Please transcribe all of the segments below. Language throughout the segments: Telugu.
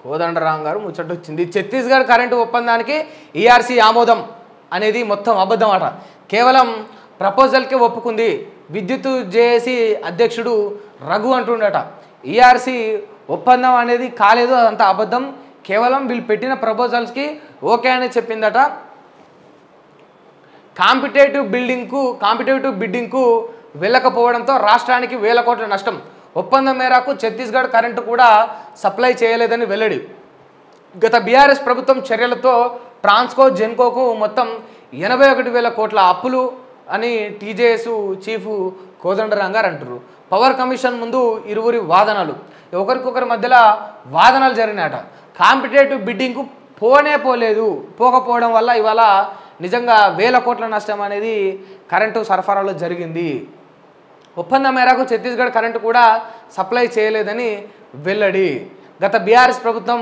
కోదండరాం గారు ముచ్చట వచ్చింది. ఛత్తీస్గఢ్ కరెంటు ఒప్పందానికి ఈఆర్సీ ఆమోదం అనేది మొత్తం అబద్ధం అట. కేవలం ప్రపోజల్కే ఒప్పుకుంది. విద్యుత్ జేఏసీ అధ్యక్షుడు రఘు అంటుండట. ఈఆర్సీ ఒప్పందం అనేది కాలేదు, అదంతా అబద్ధం, కేవలం వీళ్ళు పెట్టిన ప్రపోజల్స్కి ఓకే అని చెప్పిందట. కాంపిటేటివ్ బిడ్డింగ్కు వెళ్ళకపోవడంతో రాష్ట్రానికి వేల కోట్ల నష్టం. ఒప్పందం మేరకు ఛత్తీస్గఢ్ కరెంటు కూడా సప్లై చేయలేదని వెల్లడి. గత బీఆర్ఎస్ ప్రభుత్వం చర్యలతో ట్రాన్స్కో జెన్కోకు మొత్తం 81,000 కోట్ల అప్పులు అని టీజేఎస్ చీఫ్ కోదండరాం గారు అంటారు. పవర్ కమిషన్ ముందు ఇరువురి వాదనలు, ఒకరికొకరి మధ్యలో వాదనలు జరిగినాయట. కాంపిటేటివ్ బిడ్డింగ్కు పోకపోవడం వల్ల ఇవాళ నిజంగా వేల కోట్ల నష్టం అనేది కరెంటు సరఫరాలో జరిగింది. ఒప్పందం మేరకు ఛత్తీస్గఢ్ కరెంటు కూడా సప్లై చేయలేదని వెల్లడి. గత బీఆర్ఎస్ ప్రభుత్వం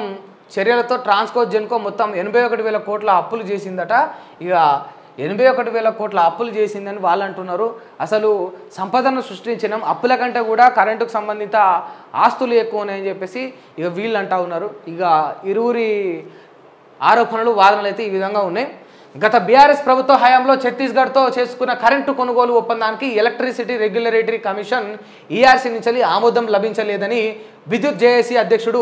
చర్యలతో ట్రాన్స్కో జెన్కో మొత్తం 81,000 కోట్ల అప్పులు చేసిందట. ఇక 81,000 కోట్ల అప్పులు చేసిందని వాళ్ళు అంటున్నారు. అసలు సంపదను సృష్టించినాం, అప్పుల కంటే కూడా కరెంటుకు సంబంధిత ఆస్తులు ఎక్కువ ఉన్నాయని చెప్పేసి ఇక వీళ్ళు అంటూ ఉన్నారు. ఇక ఇరువురి ఆరోపణలు వాదనలు అయితే ఈ విధంగా ఉన్నాయి. గత బీఆర్ఎస్ ప్రభుత్వ హయాంలో ఛత్తీస్గఢ్తో చేసుకున్న కరెంటు కొనుగోలు ఒప్పందానికి ఎలక్ట్రిసిటీ రెగ్యులేటరీ కమిషన్ ఈఆర్సీ నుంచి ఆమోదం లభించలేదని విద్యుత్ జేఏసీ అధ్యక్షుడు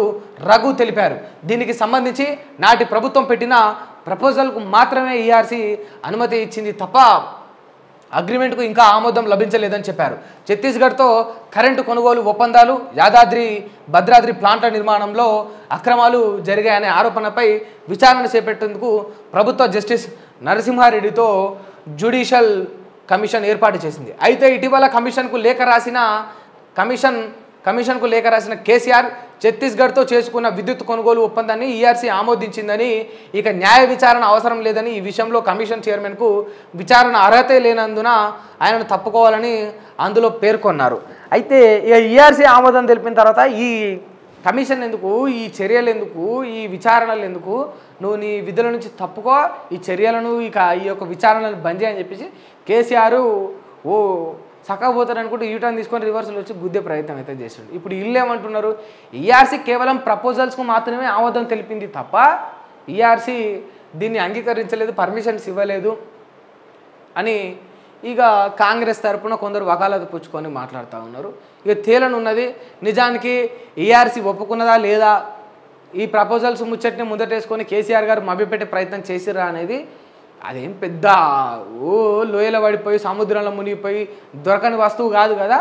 రఘు తెలిపారు. దీనికి సంబంధించి నాటి ప్రభుత్వం పెట్టిన ప్రపోజల్కు మాత్రమే ఈఆర్సీ అనుమతి ఇచ్చింది తప్ప అగ్రిమెంట్కు ఇంకా ఆమోదం లభించలేదని చెప్పారు. ఛత్తీస్గఢ్తో కరెంటు కొనుగోలు ఒప్పందాలు, యాదాద్రి భద్రాద్రి ప్లాంట్ల నిర్మాణంలో అక్రమాలు జరిగాయనే ఆరోపణపై విచారణ చేపట్టేందుకు ప్రభుత్వ జస్టిస్ నరసింహారెడ్డితో జ్యుడిషియల్ కమిషన్ ఏర్పాటు చేసింది. అయితే ఇటీవల కమిషన్కు లేఖ రాసిన కేసీఆర్ ఛత్తీస్గఢ్తో చేసుకున్న విద్యుత్ కొనుగోలు ఒప్పందాన్ని ఈఆర్సీ ఆమోదించిందని, ఇక న్యాయ విచారణ అవసరం లేదని, ఈ విషయంలో కమిషన్ చైర్మన్కు విచారణ అర్హతే లేనందున ఆయనను తప్పుకోవాలని అందులో పేర్కొన్నారు. అయితే ఇక ఈఆర్సీ ఆమోదం తెలిపిన తర్వాత ఈ కమిషన్ ఎందుకు, ఈ చర్యలు ఎందుకు, ఈ విచారణలు ఎందుకు, నువ్వు నీ విధుల నుంచి తప్పుకో, ఈ చర్యలను ఈ యొక్క విచారణలను బంద్ చేయని చెప్పేసి కేసీఆర్ సక్కబోతారనుకుంటే యూటర్న్ తీసుకొని రివర్సల్ వచ్చి గుద్దే ప్రయత్నం అయితే చేసిండు. ఇప్పుడు వీళ్ళు ఏమంటున్నారు, ఈఆర్సీ కేవలం ప్రపోజల్స్కు మాత్రమే ఆమోదం తెలిపింది తప్ప ఈఆర్సీ దీన్ని అంగీకరించలేదు, పర్మిషన్స్ ఇవ్వలేదు అని ఇక కాంగ్రెస్ తరపున కొందరు వకాలత పుచ్చుకొని మాట్లాడుతూ ఉన్నారు. ఇక తేలనున్నది నిజానికి ఈఆర్సీ ఒప్పుకున్నదా లేదా, ఈ ప్రపోజల్స్ ముచ్చట్ని ముందటేసుకొని కేసీఆర్ గారు మభ్యపెట్టే ప్రయత్నం చేసిరా అనేది అదేం పెద్ద లోయలో పడిపోయి సముద్రంలో మునిగిపోయి దొరకని వస్తువు కాదు కదా.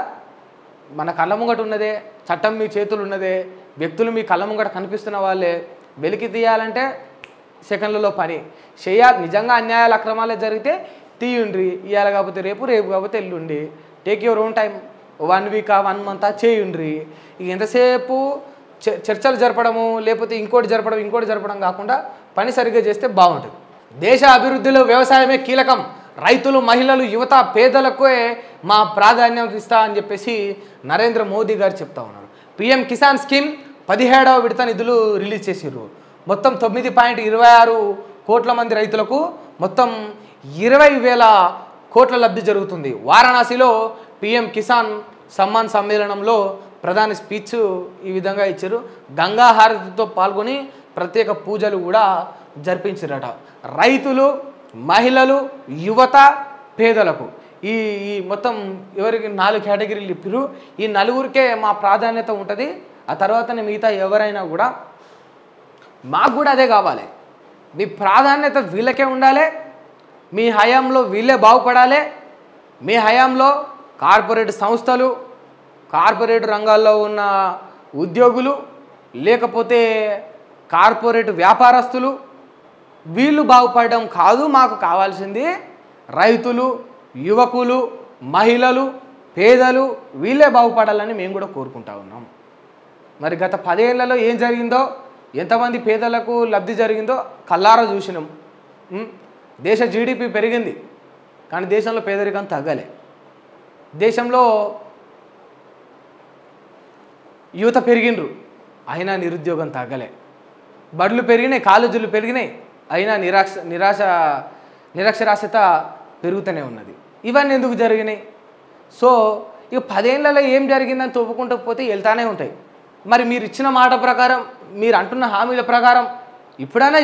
మన కళ్ళ ముంగట ఉన్నదే, చట్టం మీ చేతులు ఉన్నదే, వ్యక్తులు మీ కళ్ళ ముంగట కనిపిస్తున్న వాళ్ళే, వెలికి తీయాలంటే సెకండ్లలో పని చేయాలి. నిజంగా అన్యాయాలు అక్రమాలే జరిగితే తీయుండ్రి, ఇవాళ కాకపోతే రేపు, రేపు కాకపోతే ఎల్లుండి, take your own time, 1 week 1 month చేయుండ్రి. ఇక ఎంతసేపు చర్చలు జరపడము, లేకపోతే ఇంకోటి జరపడం కాకుండా పని సరిగ్గా చేస్తే బాగుంటుంది. దేశ అభివృద్ధిలో వ్యవసాయమే కీలకం, రైతులు, మహిళలు, యువత, పేదలకే మా ప్రాధాన్యం ఇస్తా అని చెప్పేసి నరేంద్ర మోదీ గారు చెప్తా ఉన్నారు. పీఎం కిసాన్ స్కీమ్ 17వ విడత నిధులు రిలీజ్ చేసిర్రు. మొత్తం 9.26 కోట్ల మంది రైతులకు మొత్తం 20,000 కోట్ల లబ్ధి జరుగుతుంది. వారణాసిలో పీఎం కిసాన్ సమ్మాన్ సమ్మేళనంలో ప్రధాని స్పీచ్ ఈ విధంగా ఇచ్చారు. గంగా హారతితో పాల్గొని ప్రత్యేక పూజలు కూడా జరిపించారట. రైతులు, మహిళలు, యువత, పేదలకు ఈ మొత్తం ఎవరికి 4 కేటగిరీలు ఇప్పారు. ఈ నలుగురికే మా ప్రాధాన్యత ఉంటుంది, ఆ తర్వాతనే మిగతా ఎవరైనా కూడా మాకు కూడా అదే కావాలి. మీ ప్రాధాన్యత వీళ్ళకే ఉండాలి, మీ హయాంలో వీళ్ళే బాగుపడాలి. మీ హయాంలో కార్పొరేట్ సంస్థలు, కార్పొరేట్ రంగాల్లో ఉన్న ఉద్యోగులు, లేకపోతే కార్పొరేట్ వ్యాపారస్తులు, వీళ్ళు బాగుపడడం కాదు మాకు కావాల్సింది. రైతులు, యువకులు, మహిళలు, పేదలు వీళ్ళే బాగుపడాలని మేము కూడా కోరుకుంటా ఉన్నాం. మరి గత 10 ఏళ్లలో ఏం జరిగిందో, ఎంతమంది పేదలకు లబ్ధి జరిగిందో కల్లారా చూసినాం. దేశ జీడిపి పెరిగింది కానీ దేశంలో పేదరికం తగ్గలే. దేశంలో యువత పెరిగినరు అయినా నిరుద్యోగం తగ్గలే. బడులు పెరిగినాయి, కాలేజీలు పెరిగినాయి, అయినా నిరక్షరాస్యత పెరుగుతూనే ఉన్నది. ఇవన్నీ ఎందుకు జరిగినాయి? సో ఇక 10 ఏళ్లలో ఏం జరిగిందని తోపుకుంటూ పోతే వెళ్తానే ఉంటాయి. మరి మీరు ఇచ్చిన మాట ప్రకారం, మీరు అంటున్న హామీల ప్రకారం ఇప్పుడన్నా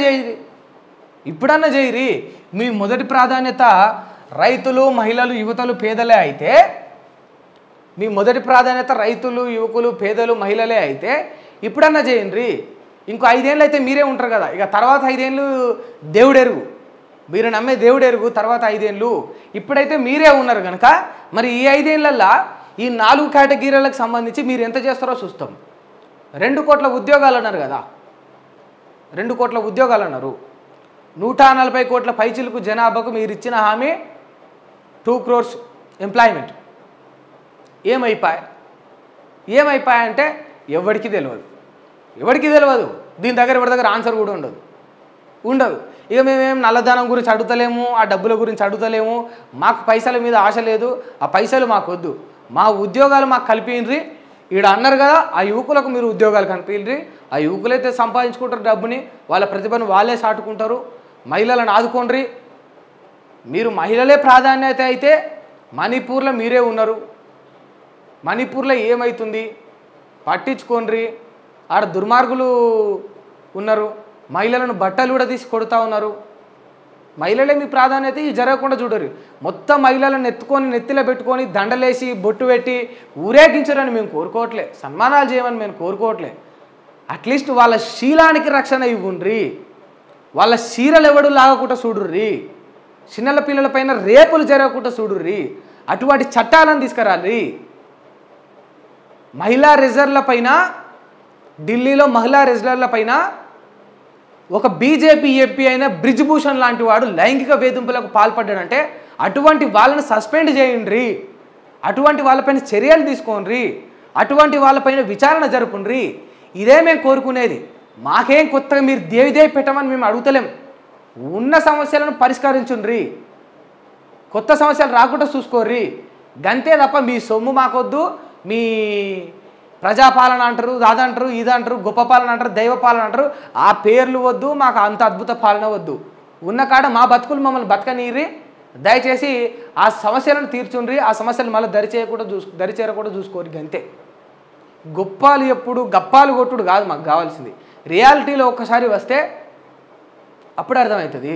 చేయరి. మీ మొదటి ప్రాధాన్యత రైతులు, మహిళలు, యువతలు, పేదలే అయితే, మీ మొదటి ప్రాధాన్యత రైతులు, యువకులు, పేదలు, మహిళలే అయితే ఇప్పుడన్నా చేయండి. ఇంకో 5 ఏళ్ళు అయితే మీరే ఉంటారు కదా, ఇక తర్వాత 5 ఏళ్ళు దేవుడెరుగు, మీరు నమ్మే దేవుడెరుగు తర్వాత 5 ఏళ్ళు. ఇప్పుడైతే మీరే ఉన్నారు కనుక మరి ఈ 5 ఏళ్ళల్లో ఈ 4 కేటగిరీలకు సంబంధించి మీరు ఎంత చేస్తారో చూస్తాం. 2 కోట్ల ఉద్యోగాలు అన్నారు కదా, 2 కోట్ల ఉద్యోగాలు అన్నారు. 140 కోట్ల పైచిలకు జనాభాకు మీరు ఇచ్చిన హామీ 2 crores ఎంప్లాయ్మెంట్ ఏమైపోయాయంటే ఎవరికి తెలియదు. దీని దగ్గర ఎవరి దగ్గర ఆన్సర్ కూడా ఉండదు. ఇక మేమేం నల్లధనం గురించి అడుగుతలేము, ఆ డబ్బుల గురించి అడుగుతలేము, మాకు పైసల మీద ఆశ లేదు, ఆ పైసలు మాకు వద్దు, మా ఉద్యోగాలు మాకు కల్పిండ్రి. ఈడ అన్నారు కదా, ఆ యువకులకు మీరు ఉద్యోగాలు కల్పిండ్రి. ఆ యువకులైతే సంపాదించుకుంటారు డబ్బుని, వాళ్ళ ప్రతిభను వాళ్ళే సాటుకుంటారు. మహిళలను ఆదుకోండ్రి. మీరు మహిళలే ప్రాధాన్యత అయితే మణిపూర్లో మీరే ఉన్నారు. మణిపూర్లో ఏమవుతుంది పట్టించుకోండ్రి. ఆడ దుర్మార్గులు ఉన్నారు, మహిళలను బట్టలు కూడా తీసి కొడుతూ ఉన్నారు. మహిళలే మీ ప్రాధాన్యత, ఇది జరగకుండా చూడరు. మొత్తం మహిళలను నెత్తిలో పెట్టుకొని దండలేసి బొట్టు పెట్టి ఊరేగించరని మేము కోరుకోవట్లే, సన్మానాలు చేయమని మేము కోరుకోవట్లే. అట్లీస్ట్ వాళ్ళ శీలానికి రక్షణ ఇవ్వండ్రి, వాళ్ళ చీరలు ఎవడు లాగకుండా చూడుర్రి, చిన్నల పిల్లలపైన రేపులు జరగకుండా చూడుర్రి, అటువంటి చట్టాలను తీసుకురాలి. మహిళా రిజర్వ్ల పైన, ఢిల్లీలో మహిళా రిజర్వ్ల పైన ఒక బీజేపీ ఎంపీ అయిన బ్రిజ్భూషణ్ లాంటి వాడు లైంగిక వేధింపులకు పాల్పడ్డాడంటే అటువంటి వాళ్ళని సస్పెండ్ చేయండి, అటువంటి వాళ్ళపైన చర్యలు తీసుకోండి, అటువంటి వాళ్ళపైన విచారణ జరుపుండ్రి. ఇదే మేము కోరుకునేది. మాకేం కొత్తగా మీరు దేవి పెట్టమని మేము అడుగుతలేం. ఉన్న సమస్యలను పరిష్కరించుండ్రి, కొత్త సమస్యలు రాకుండా చూసుకోర్రి, గంతే తప్ప మీ సొమ్ము మాకొద్దు, మీ ప్రజాపాలన అంటారు, అదంటారు, ఇదంటారు, గొప్ప పాలన అంటారు, దైవ పాలన అంటారు, ఆ పేర్లు వద్దు, మాకు అంత అద్భుత పాలన వద్దు. ఉన్న కాడ మా బతుకులు మమ్మల్ని బతకనీరి. దయచేసి ఆ సమస్యలను తీర్చుండ్రి, ఆ సమస్యలు మళ్ళీ దరిచేరకుండా చూసుకోరు. గంతే. గొప్పాలు ఎప్పుడు గప్పాలు కొట్టుడు కాదు మాకు కావాల్సింది. రియాలిటీలో ఒక్కసారి వస్తే అప్పుడు అర్థమవుతుంది.